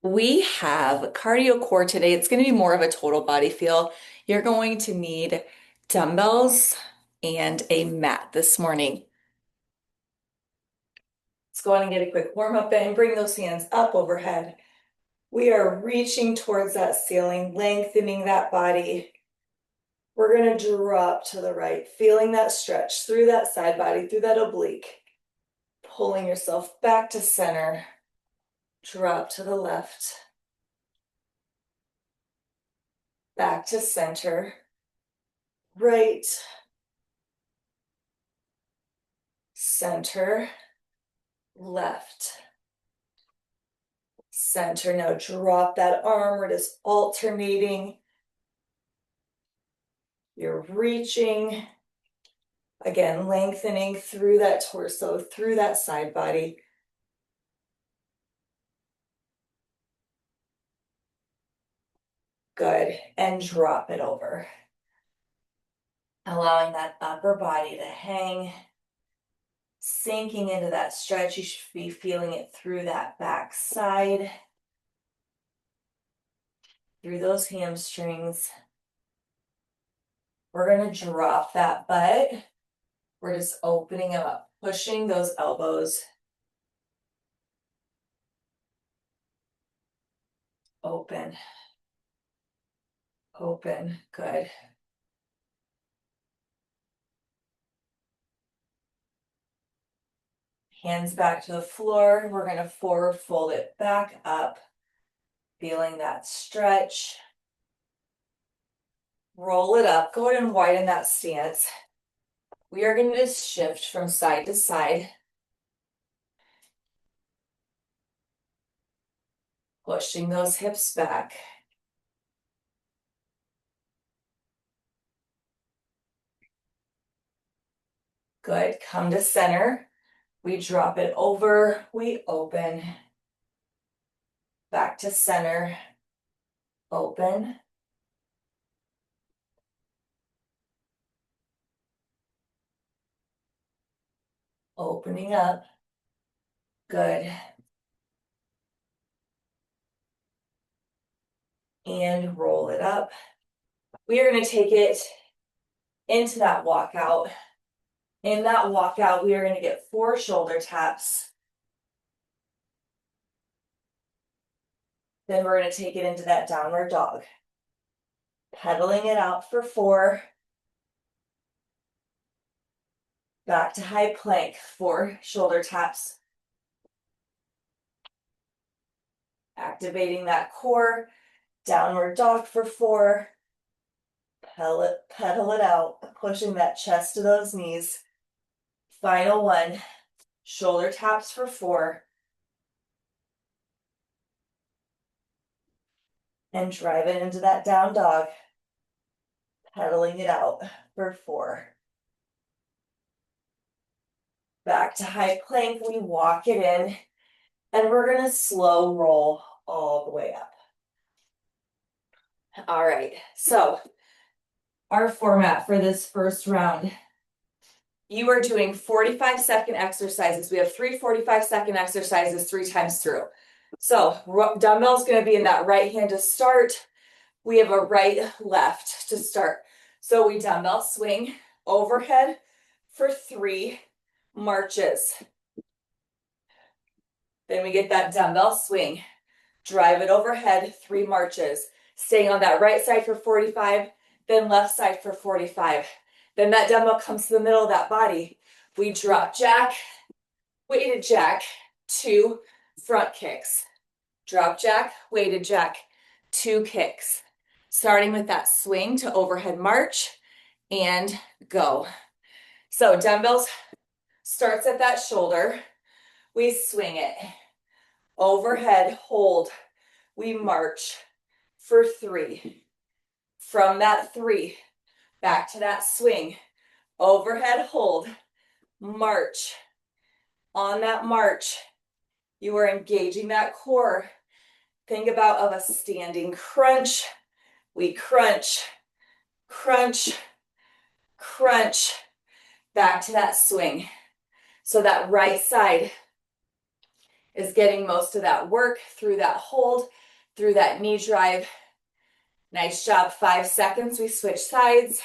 We have cardio core today. It's going to be more of a total body feel. You're going to need dumbbells and a mat this morning. Let's go on and get a quick warm up and bring those hands up overhead. We are reaching towards that ceiling, lengthening that body. We're going to drop to the right, feeling that stretch through that side body, through that oblique. Pulling yourself back to center. Drop to the left. Back to center. Right. Center. Left. Center. Now drop that arm. We're just alternating. You're reaching. Again, lengthening through that torso, through that side body. Good. And drop it over. Allowing that upper body to hang. Sinking into that stretch. You should be feeling it through that back side. Through those hamstrings. We're going to drop that butt. We're just opening them up, pushing those elbows. Open. Open. Good. Hands back to the floor. We're going to forward fold it back up. Feeling that stretch. Roll it up. Go ahead and widen that stance. We are going to just shift from side to side. Pushing those hips back. Good. Come to center. We drop it over. We open. Back to center. Open. Opening up. Good. And roll it up. We are going to take it into that walkout. In that walkout, we are going to get 4 shoulder taps. Then we're going to take it into that downward dog. Pedaling it out for 4. Back to high plank, 4 shoulder taps. Activating that core, downward dog for 4. Pedal it out, pushing that chest to those knees. Final 1, shoulder taps for 4. And drive it into that down dog. Pedaling it out for 4. Back to high plank, we walk it in, and we're gonna slow roll all the way up. All right, so our format for this first round, you are doing 45-second exercises. We have 3 45-second exercises 3 times through. So dumbbell's gonna be in that right hand to start. We have a right, left to start. So we dumbbell swing overhead for 3 marches. Then we get that dumbbell swing, drive it overhead, 3 marches, staying on that right side for 45, then left side for 45. Then that dumbbell comes to the middle of that body. We drop jack, weighted jack, 2 front kicks. Drop jack, weighted jack, 2 kicks. Starting with that swing to overhead march and go. So dumbbells starts at that shoulder. We swing it. Overhead, hold. We march for 3. From that 3, back to that swing. Overhead, hold. March. On that march, you are engaging that core. Think about of a standing crunch. We crunch, crunch, crunch. Back to that swing. So that right side is getting most of that work through that hold, through that knee drive. Nice job. 5 seconds. We switch sides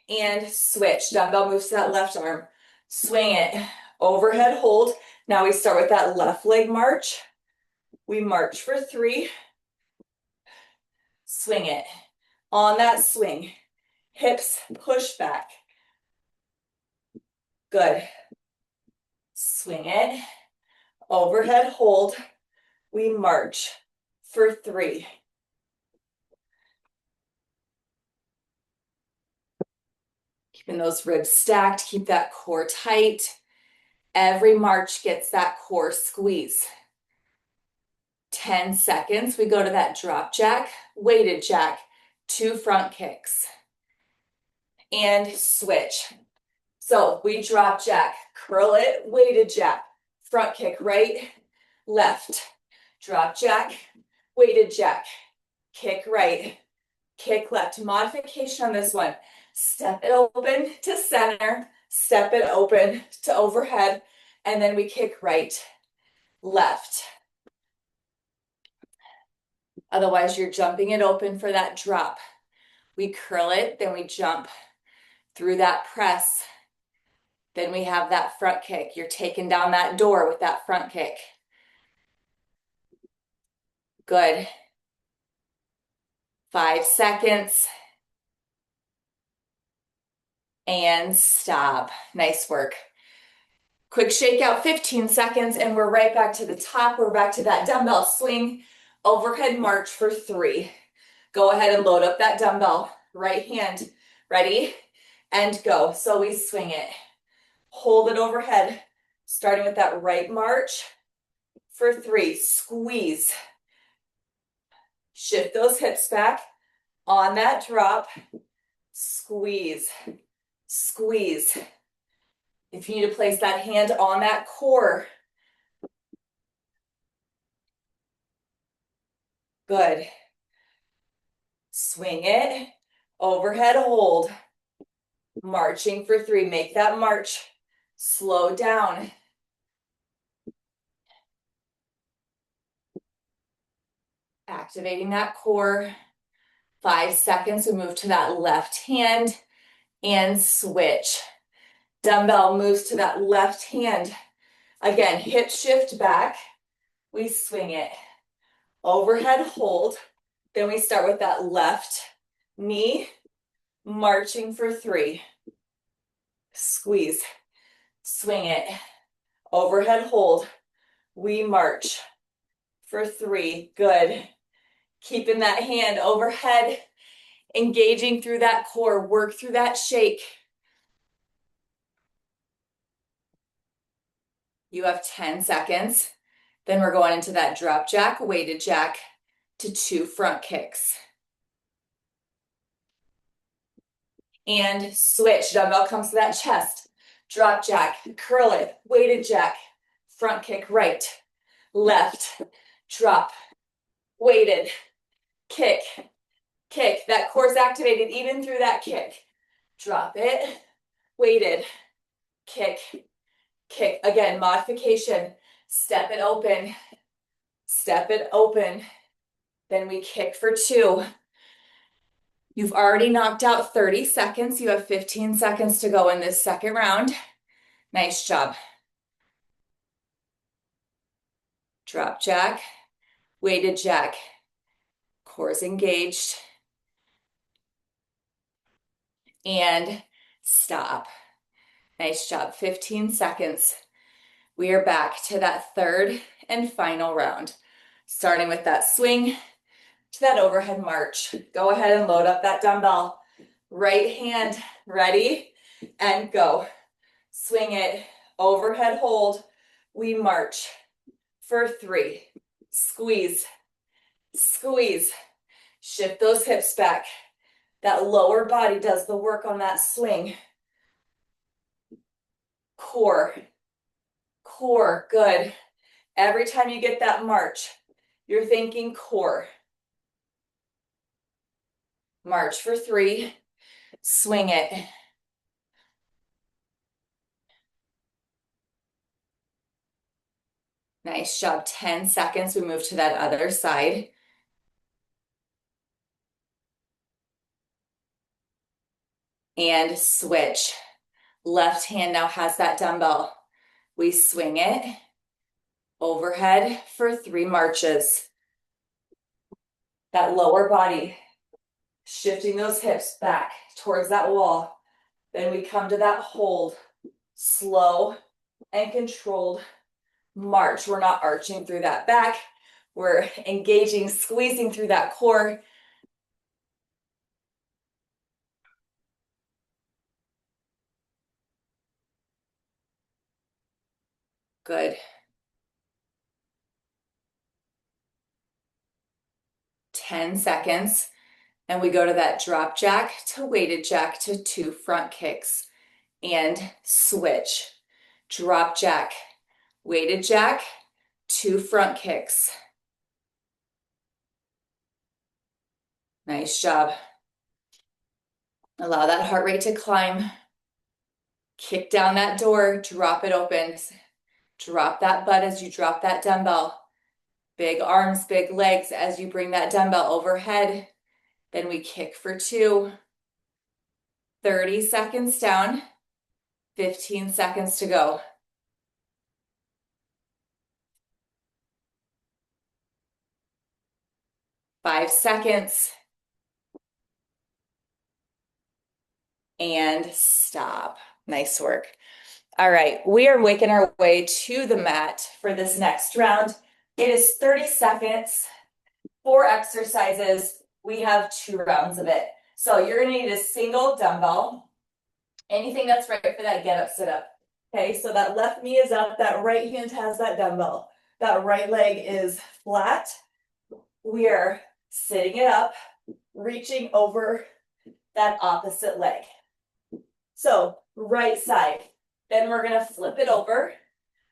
and switch. Dumbbell moves to that left arm. Swing it. Overhead hold. Now we start with that left leg march. We march for 3. Swing it. On that swing, hips push back. Good. Swing it. Overhead hold. We march for 3. Keeping those ribs stacked, keep that core tight. Every march gets that core squeeze. 10 seconds, we go to that drop jack, weighted jack, 2 front kicks. And switch. So we drop jack, curl it, weighted jack, front kick right, left. Drop jack, weighted jack, kick right, kick left. Modification on this one. Step it open to center, step it open to overhead, and then we kick right, left. Otherwise, you're jumping it open for that drop. We curl it, then we jump through that press. Then we have that front kick. You're taking down that door with that front kick. Good. 5 seconds. And stop. Nice work. Quick shakeout, 15 seconds, and we're right back to the top. We're back to that dumbbell swing, overhead march for 3. Go ahead and load up that dumbbell. Right hand, ready, and go. So we swing it. Hold it overhead, starting with that right march for 3. Squeeze. Shift those hips back. On that drop, squeeze. Squeeze. If you need to place that hand on that core. Good. Swing it. Overhead hold. Marching for 3. Make that march. Slow down. Activating that core. 5 seconds. We move to that left hand and switch. Dumbbell moves to that left hand. Again, hip shift back. We swing it. Overhead hold. Then we start with that left knee, marching for 3. Squeeze. Swing it. Overhead hold. We march for 3. Good. Keeping that hand overhead, engaging through that core. Work through that shake. You have 10 seconds. Then we're going into that drop jack, weighted jack to 2 front kicks. And switch. Dumbbell comes to that chest. Drop jack, curl it, weighted jack, front kick right, left, drop, weighted, kick, kick. That core's activated even through that kick. Drop it, weighted, kick, kick. Again, modification. Step it open. Step it open. Then we kick for 2. You've already knocked out 30 seconds. You have 15 seconds to go in this second round. Nice job. Drop jack, weighted jack. Core's engaged. And stop. Nice job. 15 seconds. We are back to that third and final round. Starting with that swing to that overhead march. Go ahead and load up that dumbbell. Right hand, ready, and go. Swing it, overhead hold. We march for 3. Squeeze, squeeze. Shift those hips back. That lower body does the work on that swing. Core, core, good. Every time you get that march, you're thinking core. March for 3, swing it. Nice job. 10 seconds. We move to that other side. And switch. Left hand now has that dumbbell. We swing it overhead for 3 marches. That lower body, shifting those hips back towards that wall. Then we come to that hold, slow and controlled march. We're not arching through that back. We're engaging, squeezing through that core. Good. 10 seconds. And we go to that drop jack to weighted jack to 2 front kicks. And switch. Drop jack, weighted jack, 2 front kicks. Nice job. Allow that heart rate to climb. Kick down that door, drop it open. Drop that butt as you drop that dumbbell. Big arms, big legs as you bring that dumbbell overhead. Then we kick for 2. 30 seconds down. 15 seconds to go. 5 seconds. And stop. Nice work. All right, we are making our way to the mat for this next round. It is 30 seconds, 4 exercises. We have 2 rounds of it. So you're gonna need a single dumbbell, anything that's right for that get up, sit up. Okay, so that left knee is up, that right hand has that dumbbell. That right leg is flat. We are sitting it up, reaching over that opposite leg. So right side. Then we're gonna flip it over.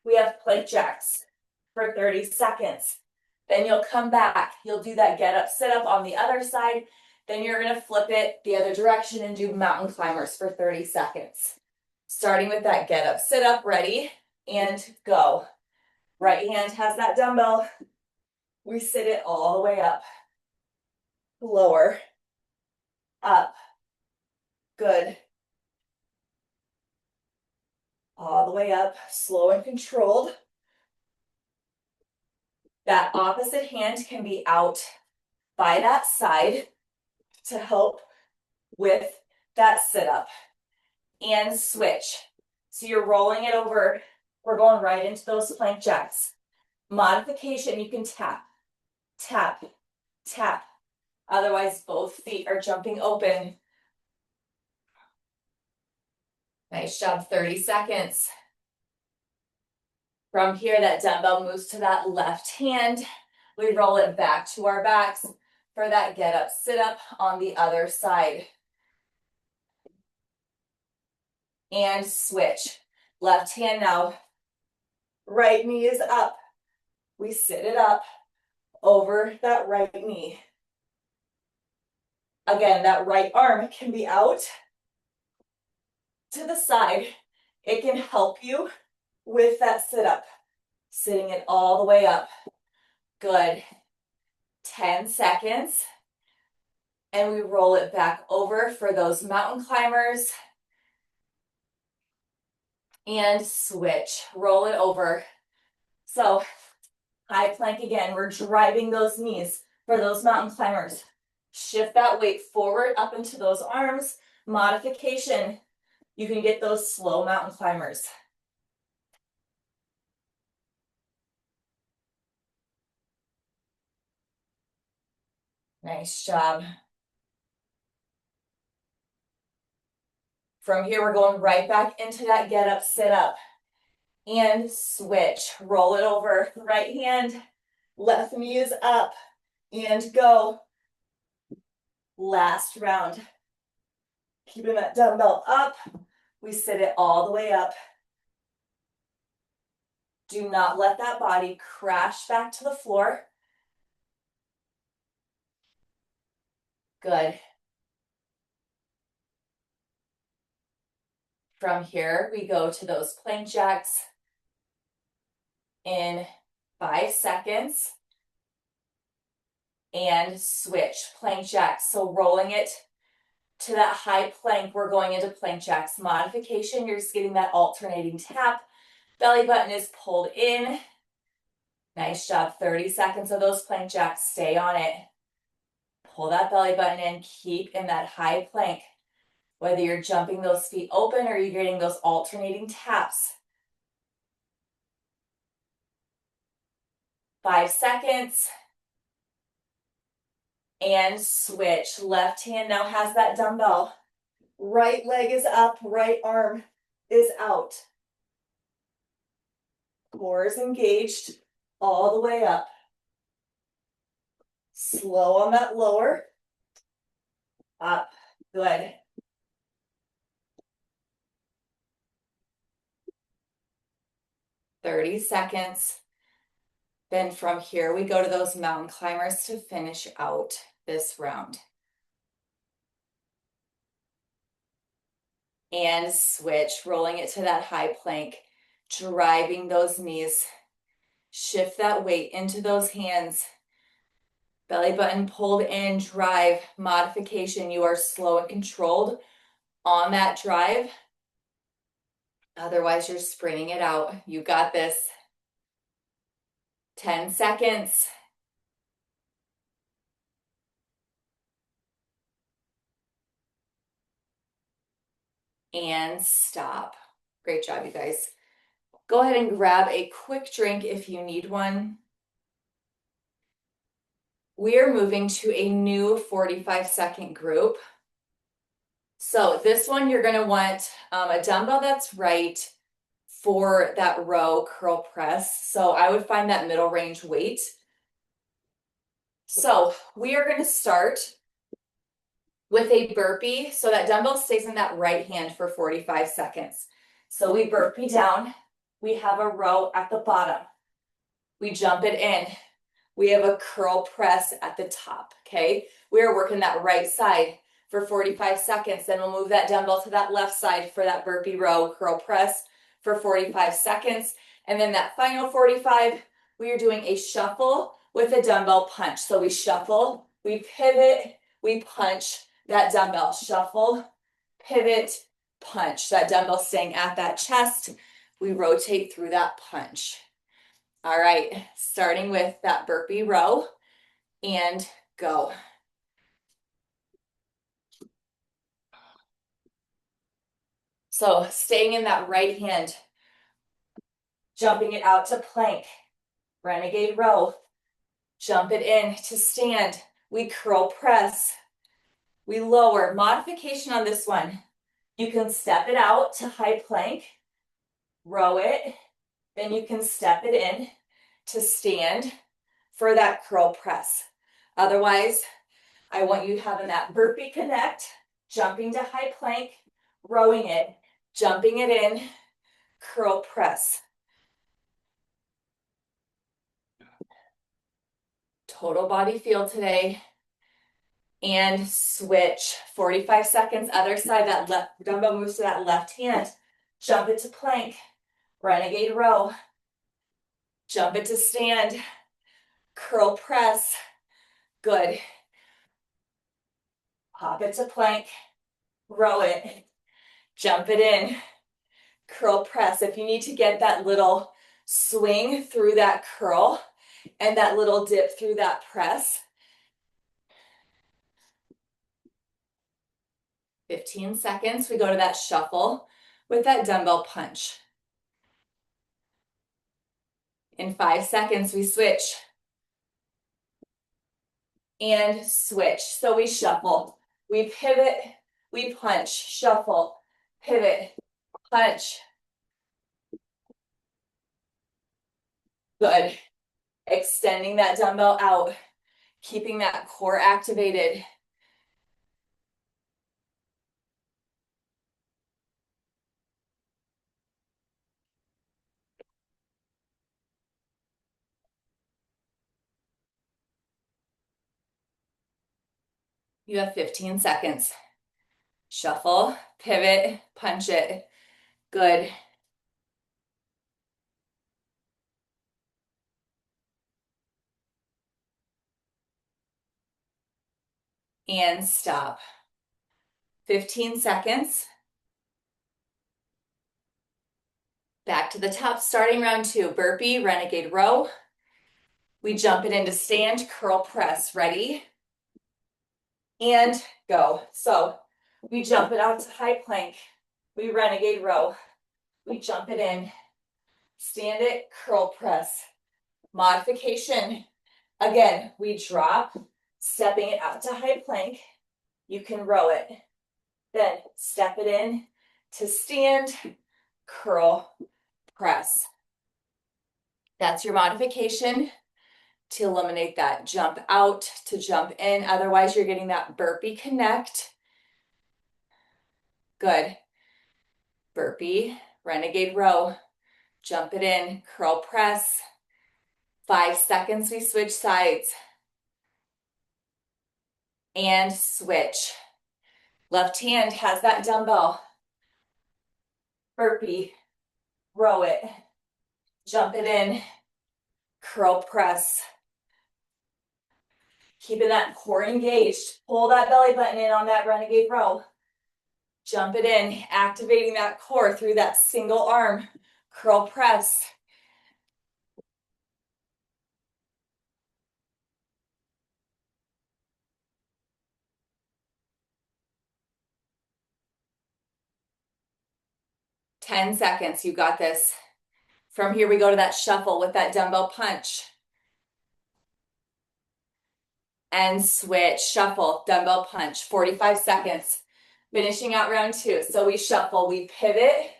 We have plank jacks for 30 seconds. Then you'll come back. You'll do that get up, sit up on the other side. Then you're gonna flip it the other direction and do mountain climbers for 30 seconds. Starting with that get up, sit up, ready, and go. Right hand has that dumbbell. We sit it all the way up. Lower, up, good. All the way up, slow and controlled. That opposite hand can be out by that side to help with that sit up. And switch. So you're rolling it over. We're going right into those plank jacks. Modification, you can tap, tap, tap. Otherwise, both feet are jumping open. Nice job, 30 seconds. From here, that dumbbell moves to that left hand. We roll it back to our backs for that get up, sit up on the other side. And switch. Left hand now. Right knee is up. We sit it up over that right knee. Again, that right arm can be out to the side. It can help you with that sit up. Sitting it all the way up. Good. 10 seconds. And we roll it back over for those mountain climbers. And switch. Roll it over. So high plank again. We're driving those knees for those mountain climbers. Shift that weight forward up into those arms. Modification. You can get those slow mountain climbers. Nice job. From here, we're going right back into that get up, sit up. And switch. Roll it over. Right hand, left knee is up. And go. Last round. Keeping that dumbbell up. We sit it all the way up. Do not let that body crash back to the floor. Good. From here, we go to those plank jacks. In 5 seconds. And switch, plank jacks. So rolling it to that high plank, we're going into plank jacks. Modification, you're just getting that alternating tap. Belly button is pulled in. Nice job, 30 seconds of those plank jacks, stay on it. Pull that belly button in, keep in that high plank. Whether you're jumping those feet open or you're getting those alternating taps. 5 seconds. And switch. Left hand now has that dumbbell. Right leg is up, right arm is out. Core is engaged all the way up. Slow on that lower. Up. Good. "30 seconds. Then from here, we go to those mountain climbers to finish out this round. And switch, rolling it to that high plank, driving those knees. Shift that weight into those hands. Belly button pulled in, drive. Modification, you are slow and controlled on that drive. Otherwise, you're sprinting it out. You got this. 10 seconds. And stop. Great job, you guys. Go ahead and grab a quick drink if you need one. We are moving to a new 45-second group. So this one, you're gonna want a dumbbell that's right for that row curl press. So I would find that middle range weight. So we are gonna start with a burpee. So that dumbbell stays in that right hand for 45 seconds. So we burpee down. We have a row at the bottom. We jump it in. We have a curl press at the top, okay? We are working that right side for 45 seconds. Then we'll move that dumbbell to that left side for that burpee row curl press for 45 seconds. And then that final 45, we are doing a shuffle with a dumbbell punch. So we shuffle, we pivot, we punch that dumbbell. Shuffle, pivot, punch. That dumbbell staying at that chest. We rotate through that punch. All right, starting with that burpee row and go. So staying in that right hand, jumping it out to plank, renegade row, jump it in to stand. We curl press, we lower. Modification on this one. You can step it out to high plank, row it, then you can step it in to stand for that curl press. Otherwise, I want you having that burpee connect, jumping to high plank, rowing it, jumping it in, curl press. Total body feel today. And switch. 45 seconds, other side. That left dumbbell moves to that left hand. Jump it to plank. Renegade row. Jump it to stand. Curl press. Good. Hop it to plank. Row it. Jump it in. Curl press. If you need to get that little swing through that curl and that little dip through that press. 15 seconds. We go to that shuffle with that dumbbell punch. In 5 seconds, we switch. And switch. So we shuffle, we pivot, we punch, shuffle, pivot, punch. Good. Extending that dumbbell out, keeping that core activated. You have 15 seconds. Shuffle, pivot, punch it. Good. and stop. 15 seconds. Back to the top, starting round 2. Burpee, renegade row. We jump it into stand, curl press. Ready? And go. So we jump it out to high plank. We renegade row. We jump it in. Stand it, curl press. Modification. Again, we drop, stepping it out to high plank. You can row it. Then step it in to stand, curl, press. That's your modification to eliminate that jump out to jump in. Otherwise, you're getting that burpee connect. Good. Burpee, renegade row. Jump it in, curl press. 5 seconds, we switch sides. And switch. Left hand has that dumbbell. Burpee, row it. Jump it in, curl press. Keeping that core engaged. Pull that belly button in on that renegade row. Jump it in, activating that core through that single arm. Curl press. Ten seconds, you got this. From here, we go to that shuffle with that dumbbell punch. And switch, shuffle, dumbbell punch, 45 seconds. Finishing out round 2. So we shuffle, we pivot,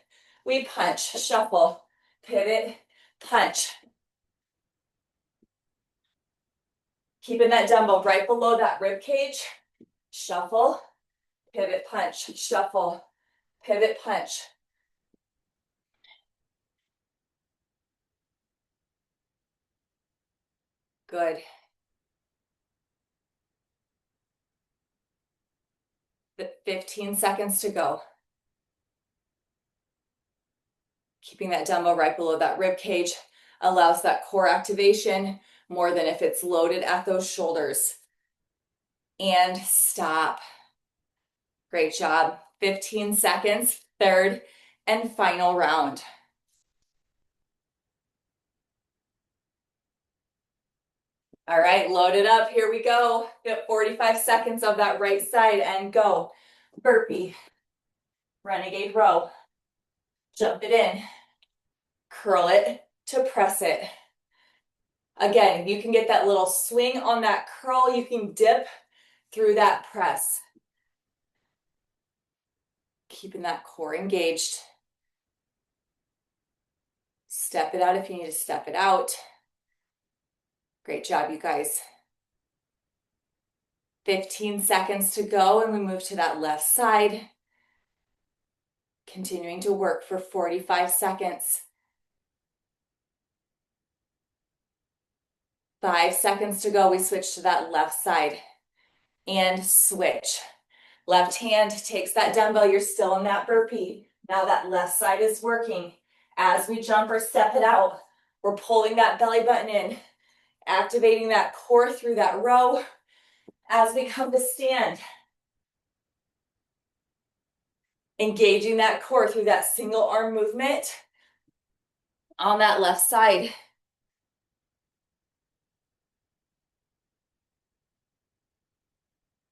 we punch, shuffle, pivot, punch. Keeping that dumbbell right below that rib cage. Shuffle, pivot, punch, shuffle, pivot, punch. Good. 15 seconds to go. Keeping that dumbbell right below that rib cage allows that core activation more than if it's loaded at those shoulders. And stop. Great job. 15 seconds, third and final round. All right, load it up. Here we go. Get 45 seconds of that right side and go. Burpee, renegade row. Jump it in. Curl it to press it. Again, you can get that little swing on that curl. You can dip through that press. Keeping that core engaged. Step it out if you need to step it out. Great job, you guys. 15 seconds to go, and we move to that left side. Continuing to work for 45 seconds. 5 seconds to go, we switch to that left side. And switch. Left hand takes that dumbbell, you're still in that burpee. Now that left side is working. As we jump or step it out, we're pulling that belly button in, activating that core through that row as we come to stand. Engaging that core through that single arm movement on that left side.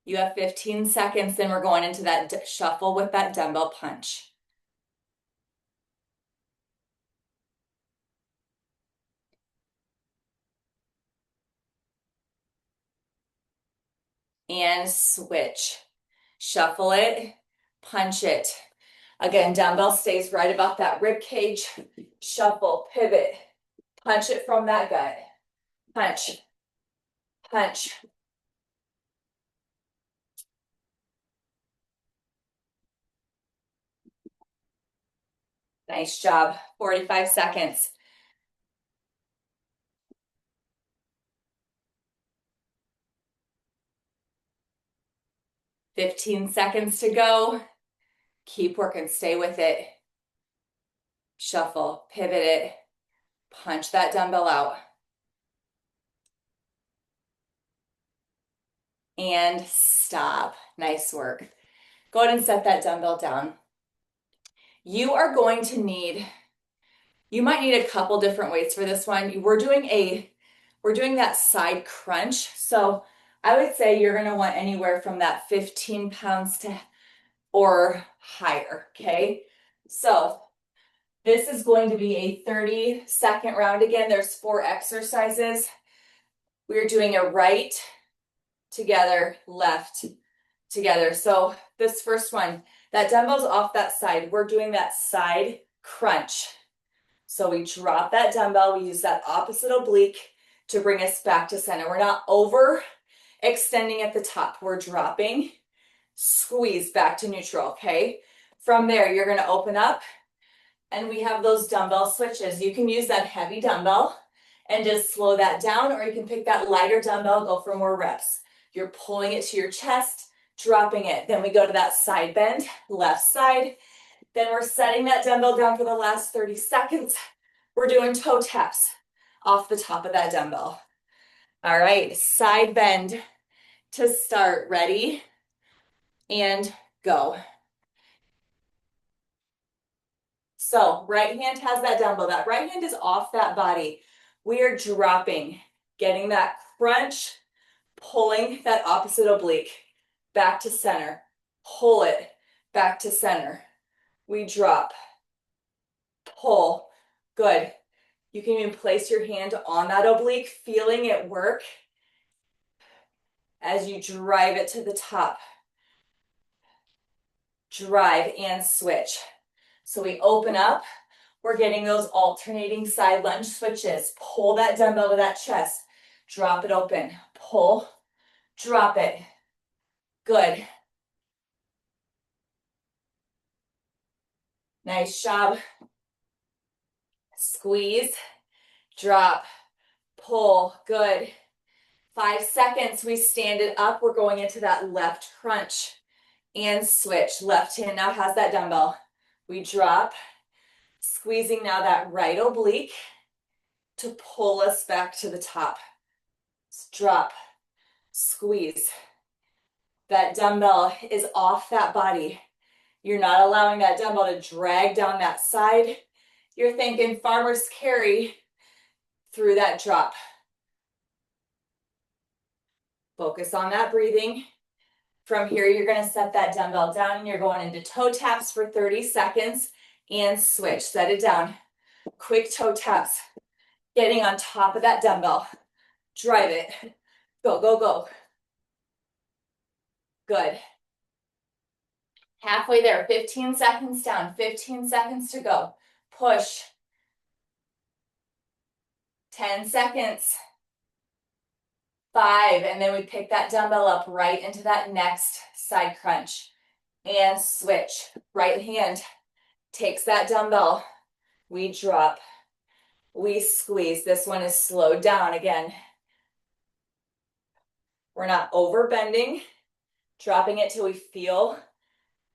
You have 15 seconds, then we're going into that shuffle with that dumbbell punch. And switch. Shuffle it, punch it. Again, dumbbell stays right about that rib cage. Shuffle, pivot, punch it from that gut. Punch, punch. Nice job. 45 seconds. $15 seconds to go. Keep working, stay with it. Shuffle, pivot it, punch that dumbbell out. and stop. Nice work. Go ahead and set that dumbbell down. You are going to need, you might need a couple different weights for this one. We're doing that side crunch. So I would say you're gonna want anywhere from that 15 pounds to or higher, okay? So this is going to be a 30-second round. Again, there's 4 exercises. We're doing a right together, left together. So this first one, that dumbbell's off that side. We're doing that side crunch. So we drop that dumbbell. We use that opposite oblique to bring us back to center. We're not over extending at the top. We're dropping, squeeze back to neutral, okay? From there, you're gonna open up and we have those dumbbell switches. You can use that heavy dumbbell and just slow that down, or you can pick that lighter dumbbell, go for more reps. You're pulling it to your chest, dropping it. Then we go to that side bend, left side. Then we're setting that dumbbell down for the last 30 seconds. We're doing toe taps off the top of that dumbbell. All right, side bend to start. Ready? And go. So right hand has that dumbbell. That right hand is off that body. We are dropping, getting that crunch, pulling that opposite oblique back to center. Pull it back to center. We drop, pull. Good. You can even place your hand on that oblique, feeling it work as you drive it to the top. Drive and switch. So we open up. We're getting those alternating side lunge switches. Pull that dumbbell to that chest. Drop it open. Pull, drop it. Good. Nice job. Squeeze, drop, pull. Good. 5 seconds. We stand it up. We're going into that left crunch and switch. Left hand now has that dumbbell. We drop, squeezing now that right oblique to pull us back to the top. Drop, squeeze. That dumbbell is off that body. You're not allowing that dumbbell to drag down that side. You're thinking farmer's carry through that drop. Focus on that breathing. From here, you're gonna set that dumbbell down and you're going into toe taps for 30 seconds and switch. Set it down. Quick toe taps. Getting on top of that dumbbell. Drive it. Go, go, go. Good. Halfway there, 15 seconds down, 15 seconds to go. Push. 10 seconds. 5, and then we pick that dumbbell up right into that next side crunch. And switch. Right hand takes that dumbbell. We drop. We squeeze. This one is slowed down again. We're not over bending. Dropping it till we feel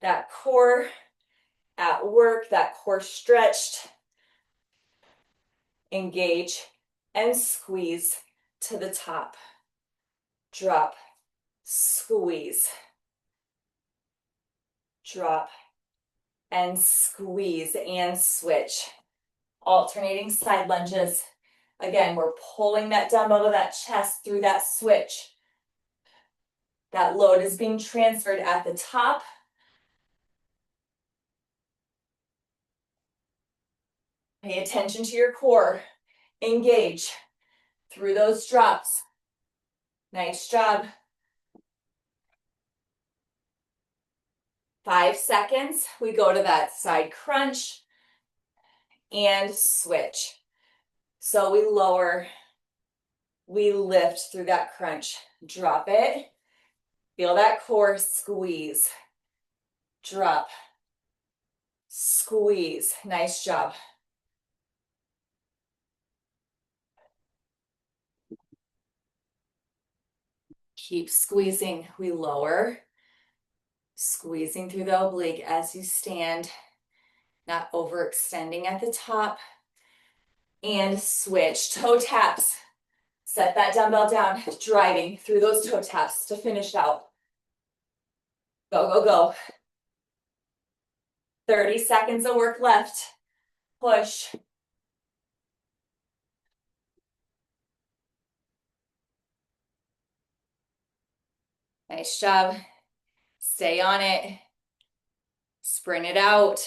that core at work, that core stretched. Engage and squeeze to the top. Drop, squeeze. Drop and squeeze and switch. Alternating side lunges. Again, we're pulling that dumbbell to that chest through that switch. That load is being transferred at the top. Pay attention to your core. Engage through those drops. Nice job. 5 seconds. We go to that side crunch and switch. So we lower, we lift through that crunch. Drop it. Feel that core squeeze. Drop. Squeeze. Nice job. Keep squeezing. We lower. Squeezing through the oblique as you stand. Not overextending at the top. And switch. Toe taps. Set that dumbbell down, driving through those toe taps to finish out. Go, go, go. 30 seconds of work left. Push. Nice job. Stay on it. Sprint it out.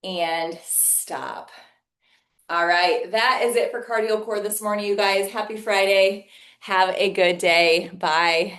And stop. All right, that is it for Cardio Core this morning, you guys. Happy Friday. Have a good day. Bye.